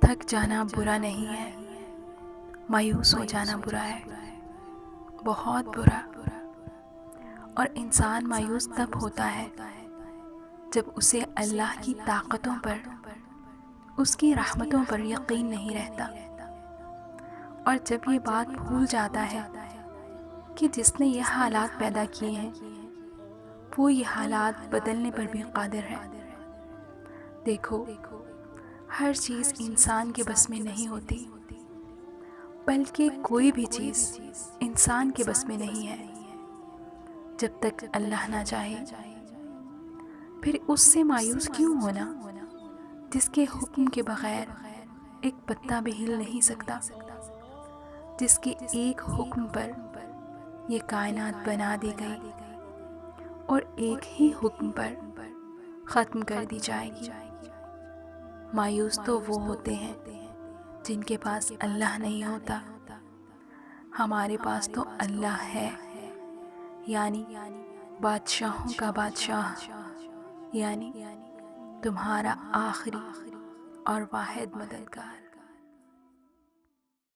تھک جانا برا نہیں ہے، مایوس ہو جانا برا ہے، بہت برا۔ اور انسان مایوس تب ہوتا ہے جب اسے اللہ کی طاقتوں پر، اس کی رحمتوں پر یقین نہیں رہتا، اور جب یہ بات بھول جاتا ہے کہ جس نے یہ حالات پیدا کیے ہیں وہ یہ حالات بدلنے پر بھی قادر ہے۔ دیکھو، ہر چیز انسان کے بس میں نہیں ہوتی، بلکہ کوئی بھی چیز انسان کے بس میں نہیں ہے جب تک اللہ نہ چاہے۔ پھر اس سے مایوس کیوں ہونا جس کے حکم کے بغیر ایک پتا بھی ہل نہیں سکتا، جس کے ایک حکم پر یہ کائنات بنا دی گئی اور ایک ہی حکم پر ختم کر دی جائے گی۔ مایوس تو وہ ہوتے ہیں جن کے پاس اللہ نہیں ہوتا۔ ہمارے پاس تو اللہ ہے، یعنی بادشاہوں کا بادشاہ، یعنی تمہارا آخری اور واحد مددگار۔